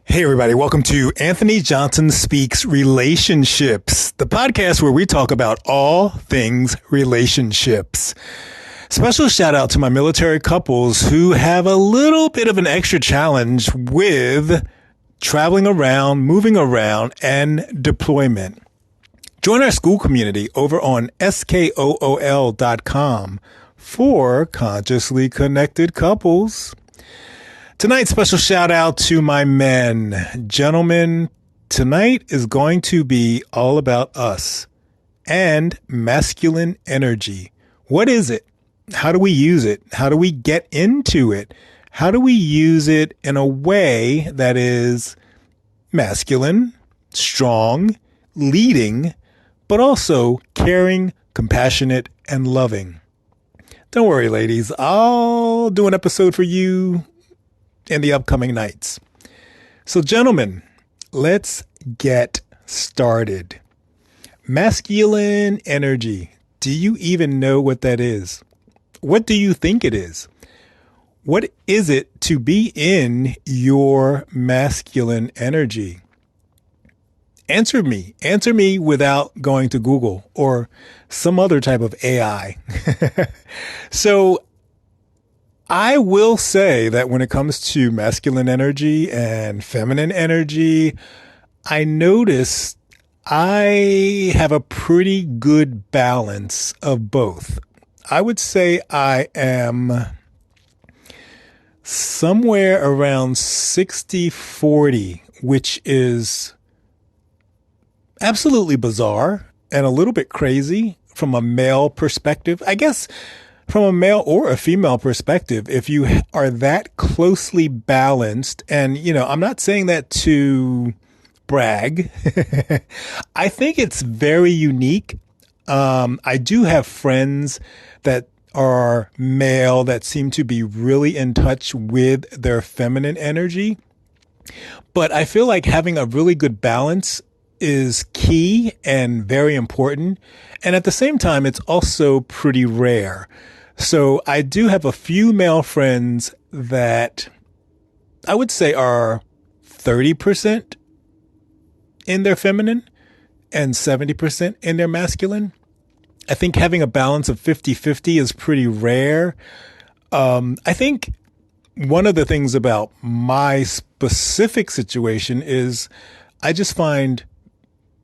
Hey, everybody. Welcome to Anthony Johnson Speaks Relationships, the podcast where we talk about all things relationships. Special shout out to my military couples who have a little bit of an extra challenge with traveling around, moving around, and deployment. Join our school community over on skool.com for consciously connected couples. Tonight's special shout out to my men. Gentlemen, tonight is going to be all about us and masculine energy. What is it? How do we use it? How do we get into it? How do we use it in a way that is masculine, strong, leading, but also caring, compassionate, and loving? Don't worry, ladies. I'll do an episode for you in the upcoming nights. So, gentlemen, let's get started. Masculine energy. Do you even know what that is? What do you think it is? What is it to be in your masculine energy? Answer me. Answer me without going to Google or some other type of AI. So, I will say that when it comes to masculine energy and feminine energy, I notice I have a pretty good balance of both. I would say I am somewhere around 60-40, which is absolutely bizarre and a little bit crazy from a male perspective. I guess from a male or a female perspective, if you are that closely balanced, and, I'm not saying that to brag. I think it's very unique. I do have friends that are male that seem to be really in touch with their feminine energy. But I feel like having a really good balance is key and very important. And at the same time, it's also pretty rare. So I do have a few male friends that I would say are 30% in their feminine and 70% in their masculine. I think having a balance of 50-50 is pretty rare. I think one of the things about my specific situation is I just find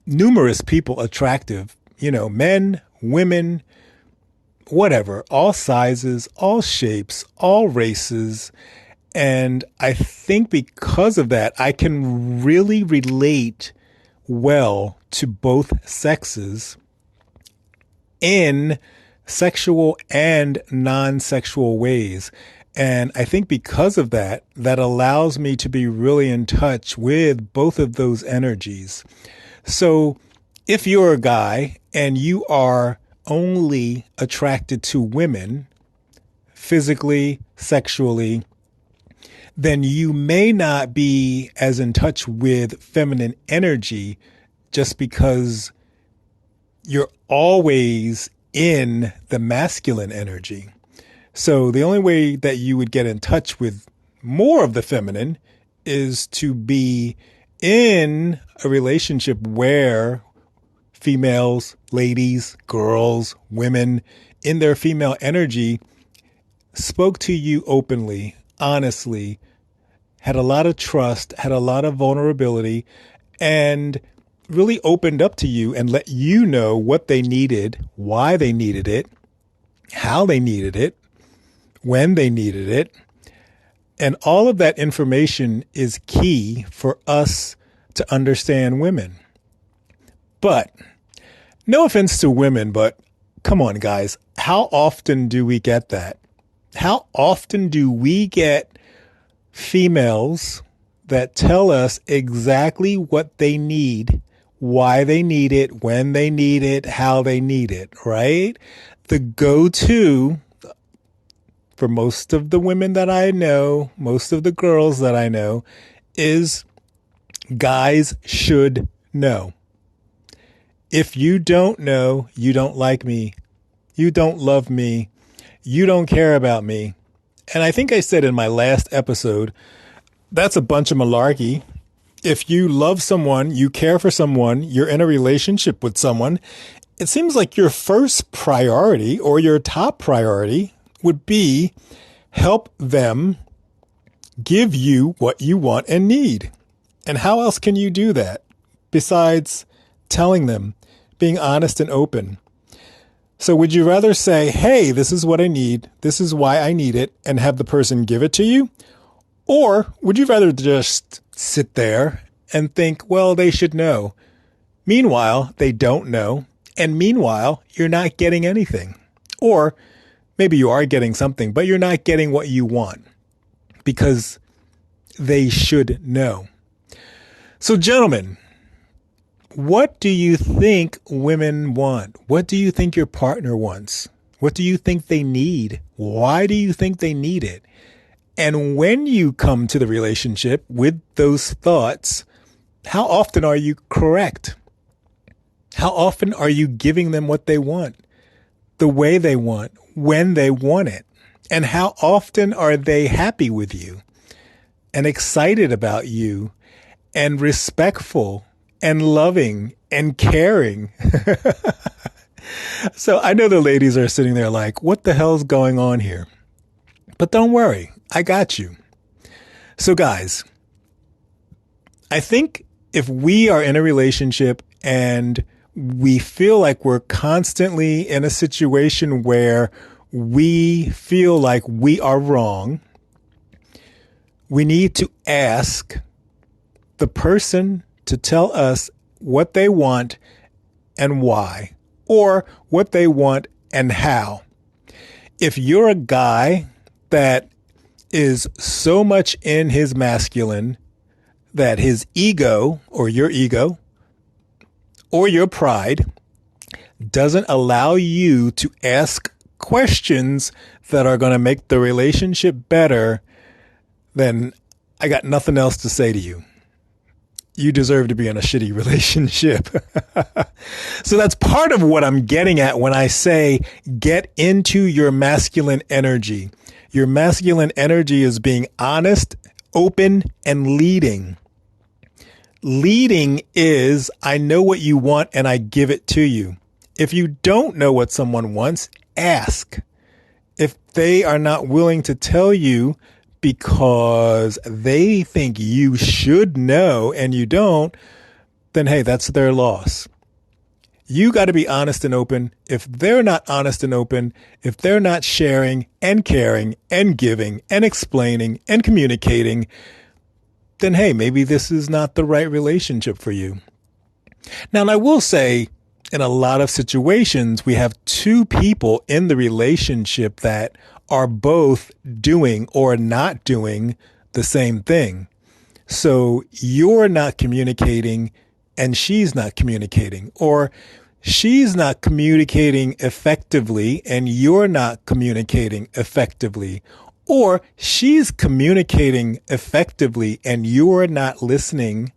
numerous people attractive, men, women, whatever, all sizes, all shapes, all races. And I think because of that, I can really relate well to both sexes in sexual and non-sexual ways. And I think because of that, that allows me to be really in touch with both of those energies. So if you're a guy and you are only attracted to women, physically, sexually, then you may not be as in touch with feminine energy just because you're always in the masculine energy. So the only way that you would get in touch with more of the feminine is to be in a relationship where females, ladies, girls, women in their female energy spoke to you openly, honestly, had a lot of trust, had a lot of vulnerability, and really opened up to you and let you know what they needed, why they needed it, how they needed it, when they needed it. And all of that information is key for us to understand women. But no offense to women, but come on, guys. How often do we get that? How often do we get females that tell us exactly what they need, why they need it, when they need it, how they need it, right? The go-to for most of the women that I know, most of the girls that I know, is guys should know. If you don't know, you don't like me, you don't love me, you don't care about me. And I think I said in my last episode, that's a bunch of malarkey. If you love someone, you care for someone, you're in a relationship with someone, it seems like your first priority or your top priority would be help them give you what you want and need. And how else can you do that besides telling them, being honest and open? So would you rather say, hey, this is what I need, this is why I need it, and have the person give it to you? Or would you rather just sit there and think, well, they should know? Meanwhile, they don't know. And meanwhile, you're not getting anything. Or maybe you are getting something, but you're not getting what you want because they should know. So, gentlemen, what do you think women want? What do you think your partner wants? What do you think they need? Why do you think they need it? And when you come to the relationship with those thoughts, how often are you correct? How often are you giving them what they want, the way they want, when they want it? And how often are they happy with you and excited about you and respectful and loving and caring? So I know the ladies are sitting there like, what the hell's going on here? But don't worry, I got you. So guys, I think if we are in a relationship and we feel like we're constantly in a situation where we feel like we are wrong, we need to ask the person to tell us what they want and why, or what they want and how. If you're a guy that is so much in his masculine that his ego or your pride doesn't allow you to ask questions that are going to make the relationship better, then I got nothing else to say to you. You deserve to be in a shitty relationship. So that's part of what I'm getting at when I say get into your masculine energy. Your masculine energy is being honest, open, and leading. Leading is, I know what you want and I give it to you. If you don't know what someone wants, ask. If they are not willing to tell you because they think you should know and you don't, then hey, that's their loss. You got to be honest and open. If they're not honest and open, if they're not sharing and caring and giving and explaining and communicating, then hey, maybe this is not the right relationship for you. Now, and I will say, in a lot of situations, we have two people in the relationship that are both doing or not doing the same thing. So you're not communicating and she's not communicating, or she's not communicating effectively and you're not communicating effectively, or she's communicating effectively and you're not listening,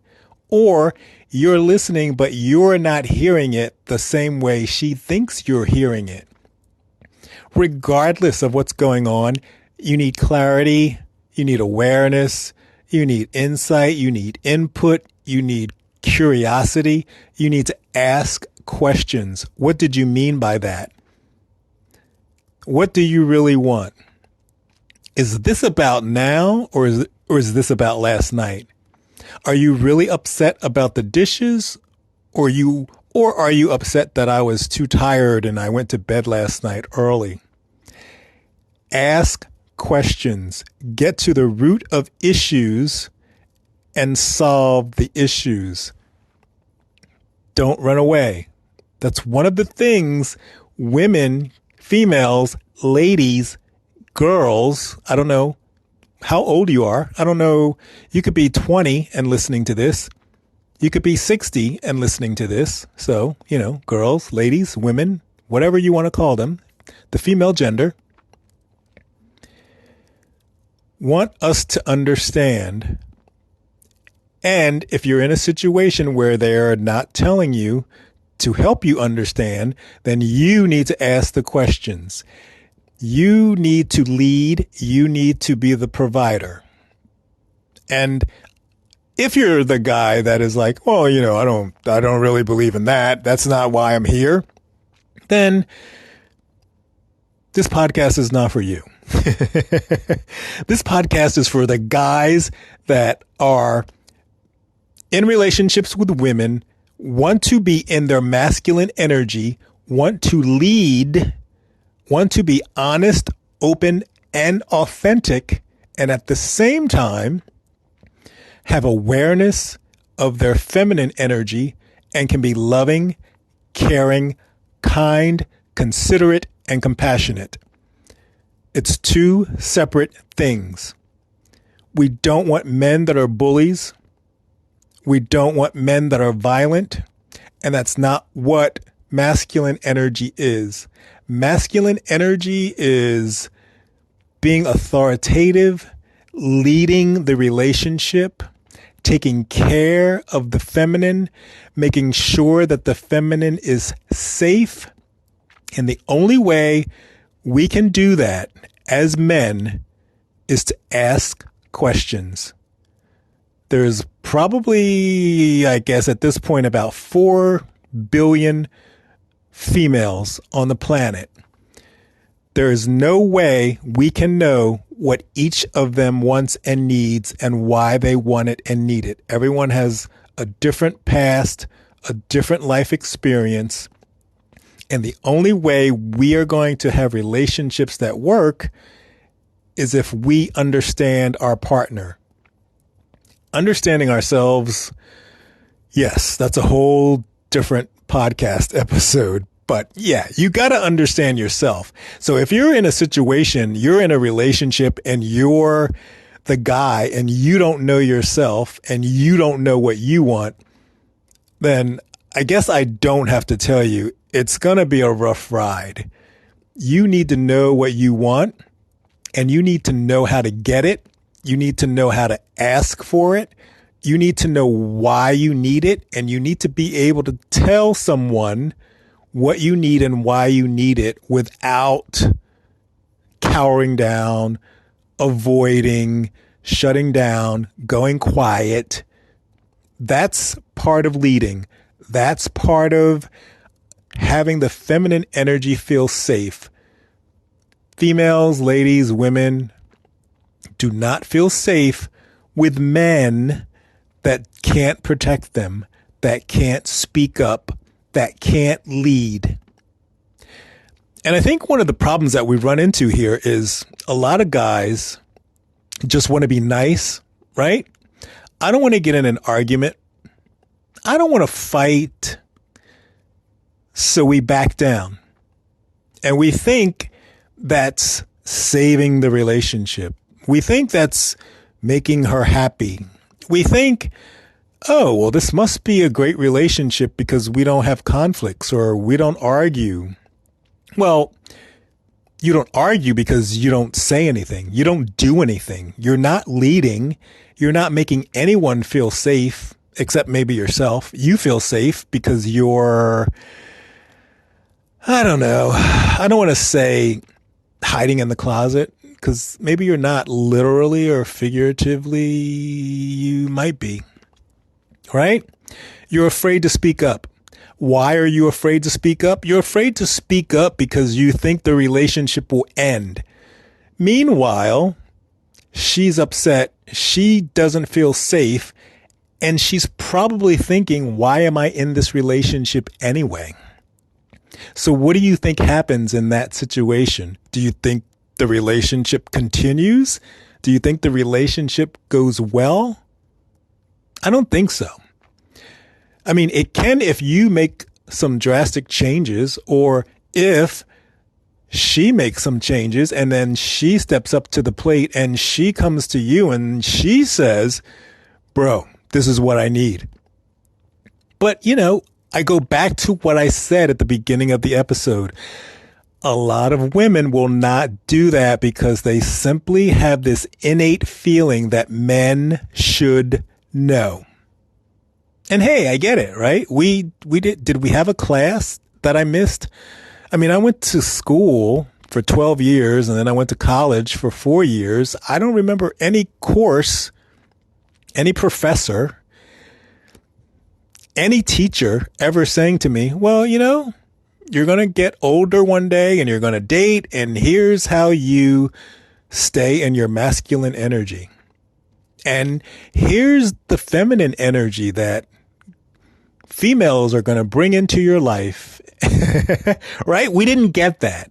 or you're listening but you're not hearing it the same way she thinks you're hearing it. Regardless of what's going on, you need clarity, you need awareness, you need insight, you need input, you need curiosity, you need to ask questions. What did you mean by that? What do you really want? Is this about now or is this about last night? Are you really upset about the dishes or are you upset that I was too tired and I went to bed last night early? Ask questions. Get to the root of issues and solve the issues. Don't run away. That's one of the things women, females, ladies, girls, I don't know how old you are. I don't know. You could be 20 and listening to this. You could be 60 and listening to this. So, girls, ladies, women, whatever you want to call them, the female gender, want us to understand. And if you're in a situation where they're not telling you to help you understand, then you need to ask the questions. You need to lead. You need to be the provider. And If you're the guy that is like, well, I don't really believe in that. That's not why I'm here. Then this podcast is not for you. This podcast is for the guys that are in relationships with women, want to be in their masculine energy, want to lead, want to be honest, open, and authentic, and at the same time have awareness of their feminine energy and can be loving, caring, kind, considerate, and compassionate. It's two separate things. We don't want men that are bullies. We don't want men that are violent. And that's not what masculine energy is. Masculine energy is being authoritative, leading the relationship, taking care of the feminine, making sure that the feminine is safe. And the only way we can do that as men is to ask questions. There's probably, I guess at this point, about 4 billion females on the planet. There is no way we can know what each of them wants and needs and why they want it and need it. Everyone has a different past, a different life experience. And the only way we are going to have relationships that work is if we understand our partner. Understanding ourselves, yes, that's a whole different podcast episode. But yeah, you got to understand yourself. So if you're in a situation, you're in a relationship and you're the guy and you don't know yourself and you don't know what you want, then I guess I don't have to tell you, it's going to be a rough ride. You need to know what you want and you need to know how to get it. You need to know how to ask for it. You need to know why you need it. And you need to be able to tell someone what you need and why you need it without cowering down, avoiding, shutting down, going quiet. That's part of leading. That's part of having the feminine energy feel safe. Females, ladies, women do not feel safe with men that can't protect them, that can't speak up, that can't lead. And I think one of the problems that we run into here is a lot of guys just want to be nice, right? I don't want to get in an argument. I don't want to fight. So we back down. And we think that's saving the relationship. We think that's making her happy. We think, oh, well, this must be a great relationship because we don't have conflicts or we don't argue. Well, you don't argue because you don't say anything. You don't do anything. You're not leading. You're not making anyone feel safe, except maybe yourself. You feel safe because you're, I don't know. I don't want to say hiding in the closet because maybe you're not literally or figuratively. You might be, right? You're afraid to speak up. Why are you afraid to speak up? You're afraid to speak up because you think the relationship will end. Meanwhile, she's upset. She doesn't feel safe. And she's probably thinking, why am I in this relationship anyway? So what do you think happens in that situation? Do you think the relationship continues? Do you think the relationship goes well? I don't think so. I mean, it can if you make some drastic changes or if she makes some changes and then she steps up to the plate and she comes to you and she says, bro, this is what I need. But, I go back to what I said at the beginning of the episode. A lot of women will not do that because they simply have this innate feeling that men should know. And hey, I get it, right? Did we have a class that I missed? I mean, I went to school for 12 years and then I went to college for 4 years. I don't remember any course any professor, any teacher ever saying to me, well, you're going to get older one day and you're going to date, and here's how you stay in your masculine energy. And here's the feminine energy that females are going to bring into your life. Right? We didn't get that.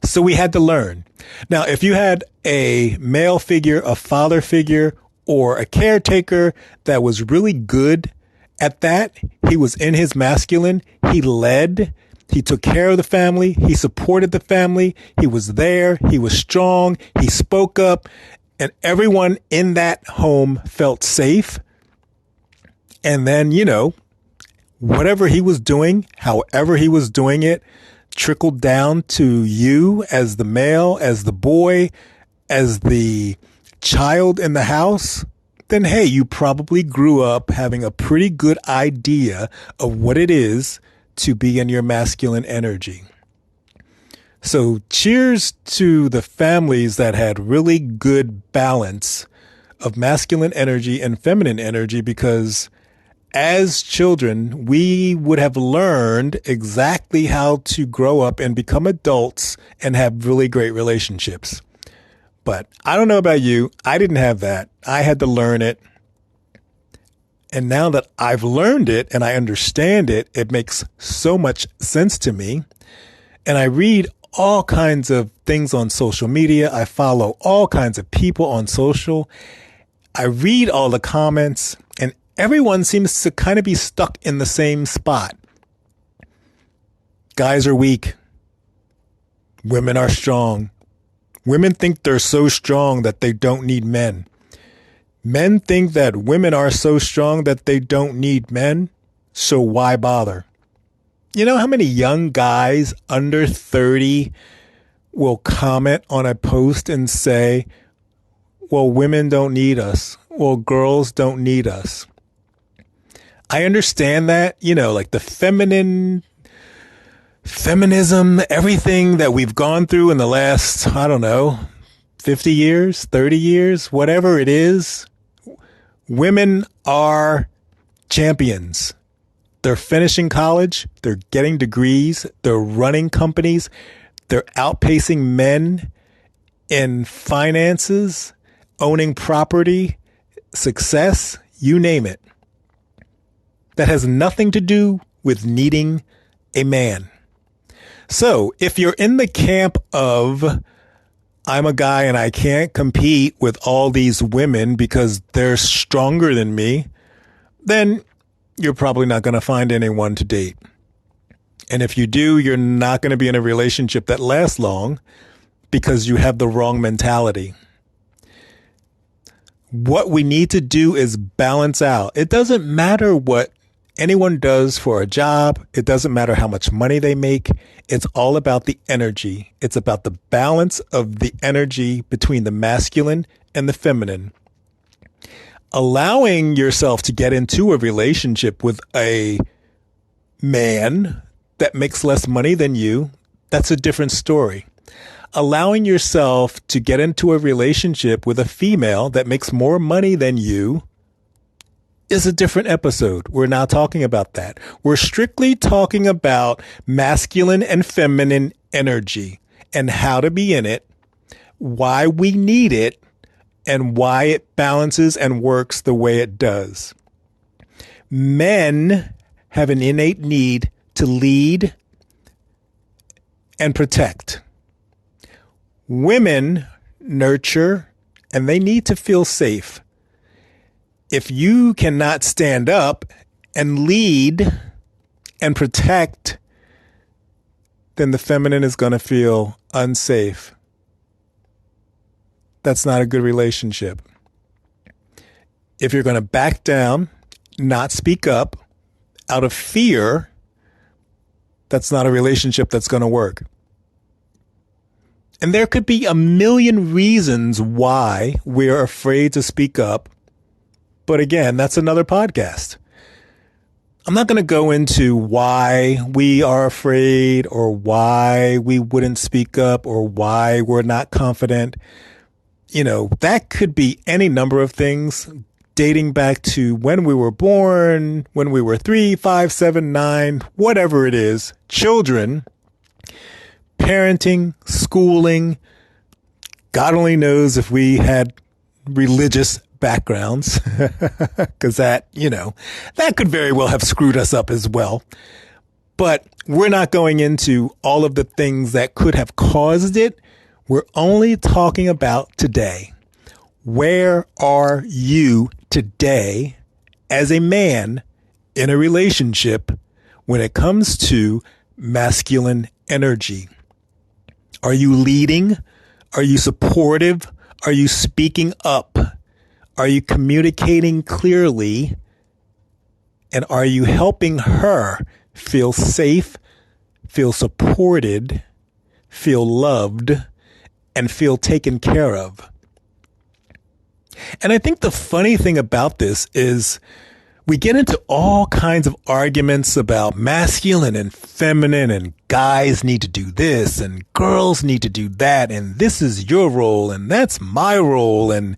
So we had to learn. Now, if you had a male figure, a father figure, or a caretaker that was really good at that, he was in his masculine, he led, he took care of the family, he supported the family, he was there, he was strong, he spoke up, and everyone in that home felt safe. And then, whatever he was doing, however he was doing it, trickled down to you as the male, as the boy, as the child in the house, then hey, you probably grew up having a pretty good idea of what it is to be in your masculine energy. So cheers to the families that had really good balance of masculine energy and feminine energy, because as children, we would have learned exactly how to grow up and become adults and have really great relationships. But I don't know about you. I didn't have that. I had to learn it. And now that I've learned it and I understand it, it makes so much sense to me. And I read all kinds of things on social media. I follow all kinds of people on social. I read all the comments, and everyone seems to kind of be stuck in the same spot. Guys are weak. Women are strong. Women think they're so strong that they don't need men. Men think that women are so strong that they don't need men, so why bother? You know how many young guys under 30 will comment on a post and say, well, women don't need us. Well, girls don't need us. I understand that, like the feminism, everything that we've gone through in the last, 50 years, 30 years, whatever it is. Women are champions. They're finishing college. They're getting degrees. They're running companies. They're outpacing men in finances, owning property, success, you name it. That has nothing to do with needing a man. So if you're in the camp of, I'm a guy and I can't compete with all these women because they're stronger than me, then you're probably not going to find anyone to date. And if you do, you're not going to be in a relationship that lasts long because you have the wrong mentality. What we need to do is balance out. It doesn't matter what anyone does for a job. It doesn't matter how much money they make. It's all about the energy. It's about the balance of the energy between the masculine and the feminine. Allowing yourself to get into a relationship with a man that makes less money than you, that's a different story. Allowing yourself to get into a relationship with a female that makes more money than you is a different episode. We're not talking about that. We're strictly talking about masculine and feminine energy and how to be in it, why we need it, and why it balances and works the way it does. Men have an innate need to lead and protect. Women nurture, and they need to feel safe. If you cannot stand up and lead and protect, then the feminine is going to feel unsafe. That's not a good relationship. If you're going to back down, not speak up out of fear, that's not a relationship that's going to work. And there could be a million reasons why we're afraid to speak up. But again, that's another podcast. I'm not going to go into why we are afraid or why we wouldn't speak up or why we're not confident. That could be any number of things. dating back to when we were born, when we were 3, 5, 7, 9, whatever it is, children, parenting, schooling. God only knows if we had religious backgrounds, because that could very well have screwed us up as well. But we're not going into all of the things that could have caused it. We're only talking about today. Where are you today as a man in a relationship when it comes to masculine energy? Are you leading? Are you supportive? Are you speaking up? Are you communicating clearly? And are you helping her feel safe, feel supported, feel loved, and feel taken care of? And I think the funny thing about this is we get into all kinds of arguments about masculine and feminine, and guys need to do this and girls need to do that, and this is your role and that's my role. And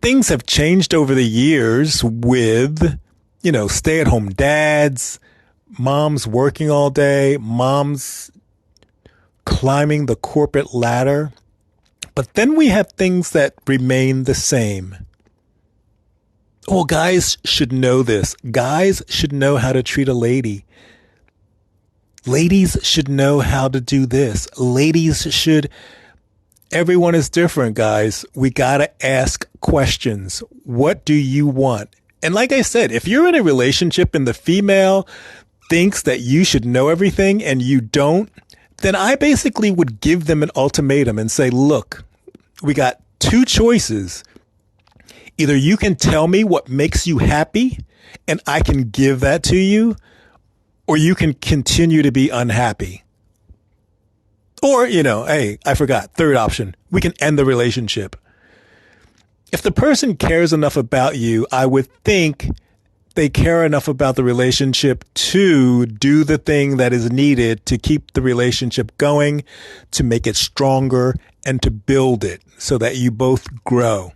things have changed over the years with, stay-at-home dads, moms working all day, moms climbing the corporate ladder. But then we have things that remain the same. Well, guys should know this. Guys should know how to treat a lady. Ladies should know how to do this. Everyone is different, guys. We got to ask questions. What do you want? And like I said, if you're in a relationship and the female thinks that you should know everything and you don't, then I basically would give them an ultimatum and say, look, we got two choices. Either you can tell me what makes you happy and I can give that to you, or you can continue to be unhappy. Or, hey, I forgot. Third option. We can end the relationship. If the person cares enough about you, I would think they care enough about the relationship to do the thing that is needed to keep the relationship going, to make it stronger, and to build it so that you both grow.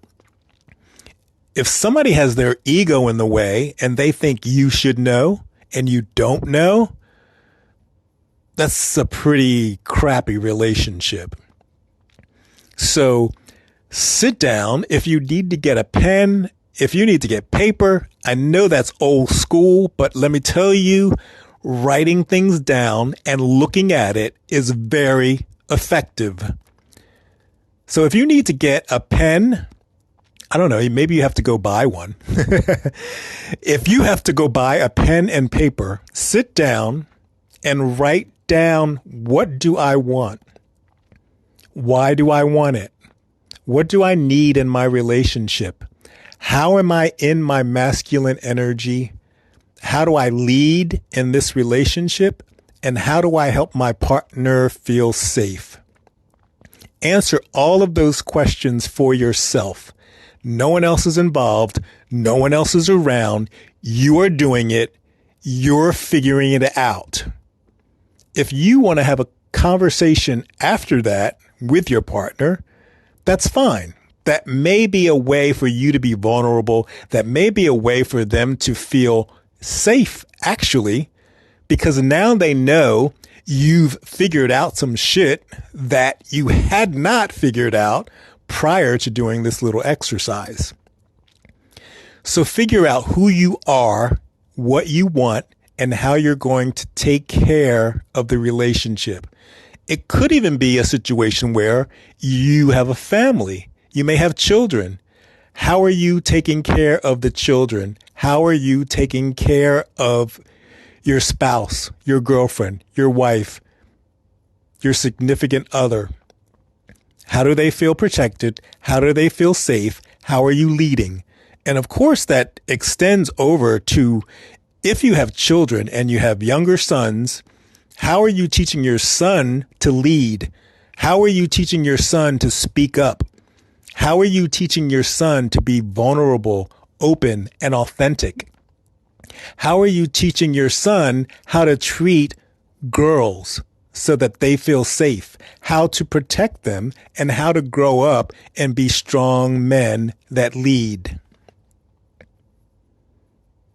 If somebody has their ego in the way and they think you should know and you don't know, that's a pretty crappy relationship. So sit down. If you need to get a pen, if you need to get paper, I know that's old school, but let me tell you, writing things down and looking at it is very effective. So if you need to get a pen, I don't know, maybe you have to go buy one. If you have to go buy a pen and paper, sit down and write down, what do I want? Why do I want it? What do I need in my relationship? How am I in my masculine energy? How do I lead in this relationship? And how do I help my partner feel safe? Answer all of those questions for yourself. No one else is involved. No one else is around. You are doing it. You're figuring it out. If you want to have a conversation after that with your partner, that's fine. That may be a way for you to be vulnerable. That may be a way for them to feel safe, actually, because now they know you've figured out some shit that you had not figured out prior to doing this little exercise. So figure out who you are, what you want, and how you're going to take care of the relationship. It could even be a situation where you have a family. You may have children. How are you taking care of the children? How are you taking care of your spouse, your girlfriend, your wife, your significant other? How do they feel protected? How do they feel safe? How are you leading? And of course, that extends over to if you have children and you have younger sons, how are you teaching your son to lead? How are you teaching your son to speak up? How are you teaching your son to be vulnerable, open, and authentic? How are you teaching your son how to treat girls so that they feel safe, how to protect them, and how to grow up and be strong men that lead?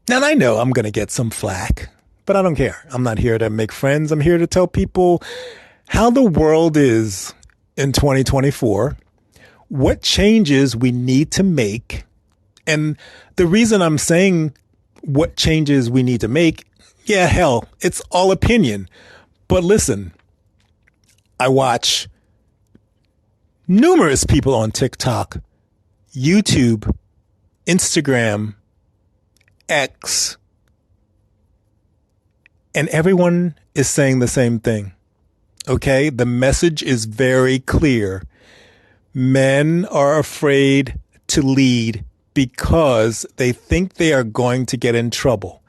And I know I'm going to get some flack, but I don't care. I'm not here to make friends. I'm here to tell people how the world is in 2024, what changes we need to make. And the reason I'm saying what changes we need to make, yeah, hell, it's all opinion. But listen, I watch numerous people on TikTok, YouTube, Instagram, X, and everyone is saying the same thing. Okay? The message is very clear. Men are afraid to lead because they think they are going to get in trouble.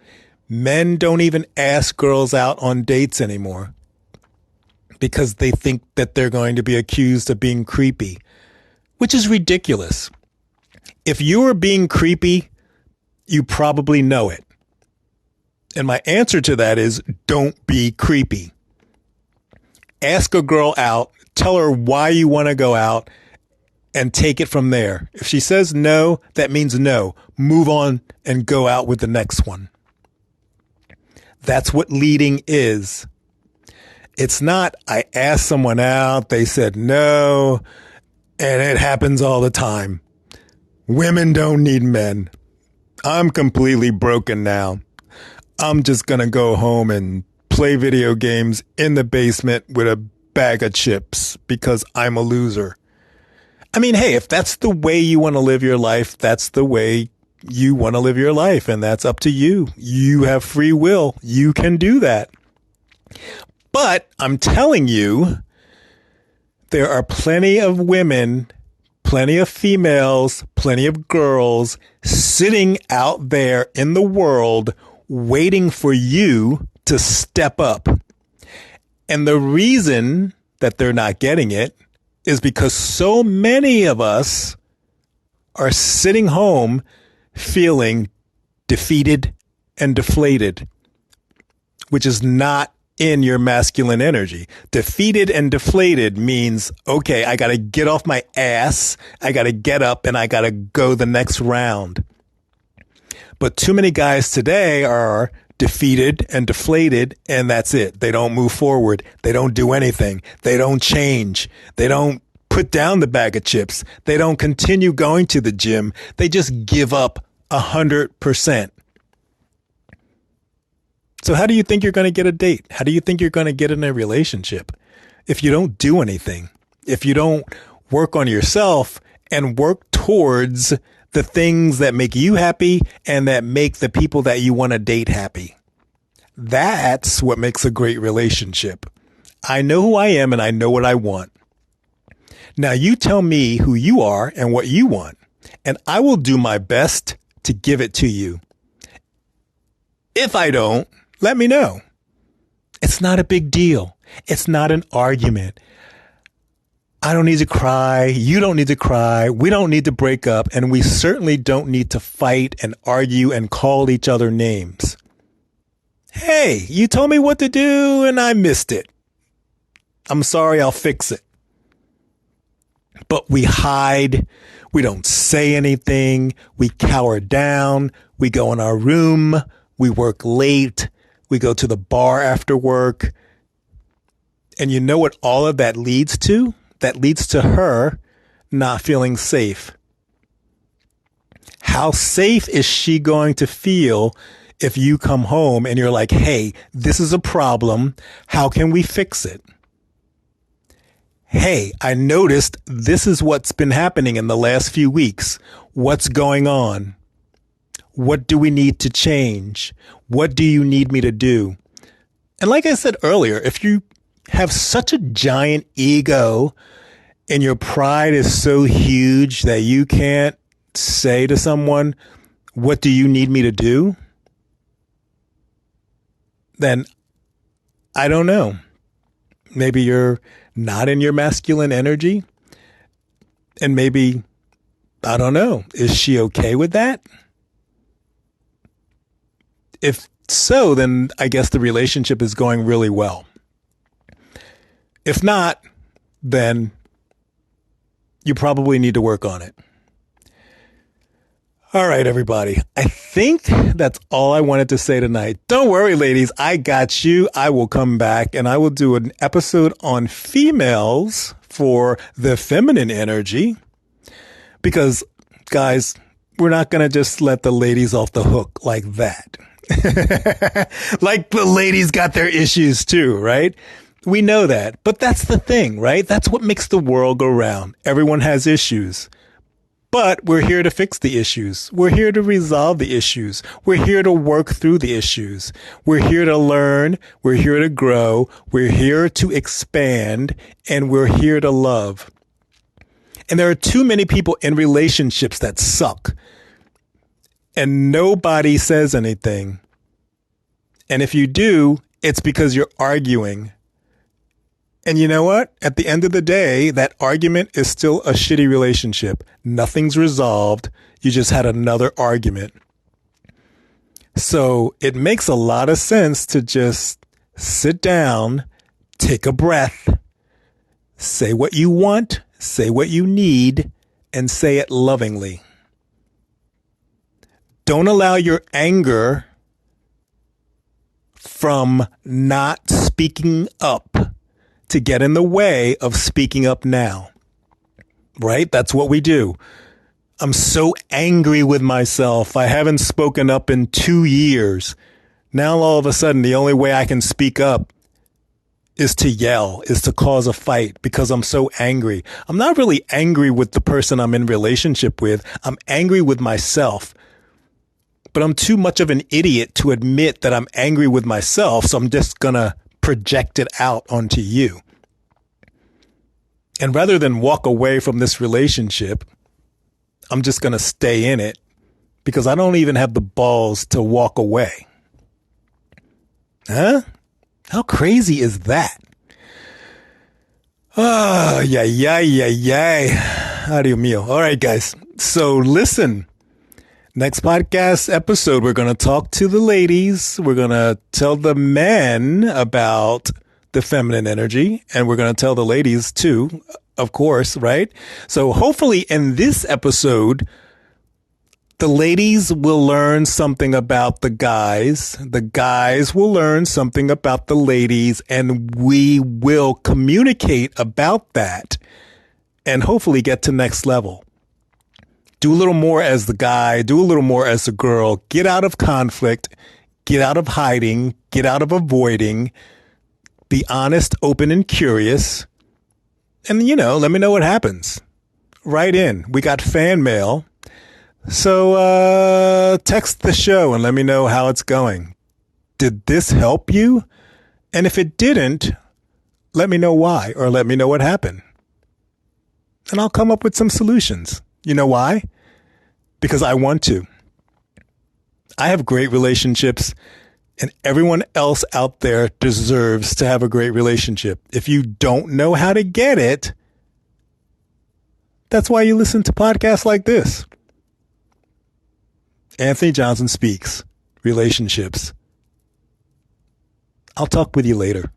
Men don't even ask girls out on dates anymore because they think that they're going to be accused of being creepy, which is ridiculous. If you are being creepy, you probably know it. And my answer to that is don't be creepy. Ask a girl out, tell her why you want to go out, and take it from there. If she says no, that means no. Move on and go out with the next one. That's what leading is. It's not, I asked someone out, they said no, and it happens all the time. Women don't need men. I'm completely broken now. I'm just going to go home and play video games in the basement with a bag of chips because I'm a loser. I mean, hey, if that's the way you want to live your life, that's the way you want to live your life, and that's up to you. You have free will. You can do that. But I'm telling you, there are plenty of women, plenty of females, plenty of girls sitting out there in the world waiting for you to step up. And the reason that they're not getting it is because so many of us are sitting home feeling defeated and deflated, which is not in your masculine energy. Defeated and deflated means, okay, I got to get off my ass, I got to get up, and I got to go the next round. But too many guys today are defeated and deflated, and that's it. They don't move forward. They don't do anything. They don't change. They don't put down the bag of chips. They don't continue going to the gym. They just give up 100%. So how do you think you're going to get a date? How do you think you're going to get in a relationship if you don't do anything? If you don't work on yourself and work towards the things that make you happy and that make the people that you want to date happy. That's what makes a great relationship. I know who I am and I know what I want. Now you tell me who you are and what you want, and I will do my best to give it to you. If I don't, let me know. It's not a big deal. It's not an argument. I don't need to cry. You don't need to cry. We don't need to break up. And we certainly don't need to fight and argue and call each other names. Hey, you told me what to do and I missed it. I'm sorry, I'll fix it. But we hide. We don't say anything. We cower down. We go in our room. We work late. We go to the bar after work. And you know what all of that leads to? That leads to her not feeling safe. How safe is she going to feel if you come home and you're like, hey, this is a problem. How can we fix it? Hey, I noticed this is what's been happening in the last few weeks. What's going on? What do we need to change? What do you need me to do? And like I said earlier, if you have such a giant ego and your pride is so huge that you can't say to someone, what do you need me to do? Then I don't know. Maybe you're not in your masculine energy. And maybe, I don't know, is she okay with that? If so, then I guess the relationship is going really well. If not, then you probably need to work on it. All right, everybody. I think that's all I wanted to say tonight. Don't worry, ladies. I got you. I will come back and I will do an episode on females for the feminine energy because, guys, we're not going to just let the ladies off the hook like that. Like the ladies got their issues too, right? We know that. But that's the thing, right? That's what makes the world go round. Everyone has issues. But we're here to fix the issues. We're here to resolve the issues. We're here to work through the issues. We're here to learn. We're here to grow. We're here to expand. And we're here to love. And there are too many people in relationships that suck. And nobody says anything. And if you do, it's because you're arguing. And you know what? At the end of the day, that argument is still a shitty relationship. Nothing's resolved. You just had another argument. So it makes a lot of sense to just sit down, take a breath, say what you want, say what you need, and say it lovingly. Don't allow your anger from not speaking up to get in the way of speaking up now, right? That's what we do. I'm so angry with myself. I haven't spoken up in 2 years. Now, all of a sudden, the only way I can speak up is to yell, is to cause a fight because I'm so angry. I'm not really angry with the person I'm in relationship with. I'm angry with myself. But I'm too much of an idiot to admit that I'm angry with myself. So I'm just going to project it out onto you. And rather than walk away from this relationship, I'm just going to stay in it because I don't even have the balls to walk away. Huh? How crazy is that? Oh, yay. Adios mio. All right, guys. So listen. Next podcast episode, we're going to talk to the ladies. We're going to tell the men about the feminine energy, and we're going to tell the ladies too, of course, right? So hopefully in this episode, the ladies will learn something about the guys. The guys will learn something about the ladies, and we will communicate about that and hopefully get to next level. Do a little more as the guy, do a little more as the girl. Get out of conflict, get out of hiding, get out of avoiding. Be honest, open, and curious. And, let me know what happens. Write in. We got fan mail. So text the show and let me know how it's going. Did this help you? And if it didn't, let me know why or let me know what happened. And I'll come up with some solutions. You know why? Because I want to. I have great relationships, and everyone else out there deserves to have a great relationship. If you don't know how to get it, that's why you listen to podcasts like this. Anthony Johnson Speaks. Relationships. I'll talk with you later.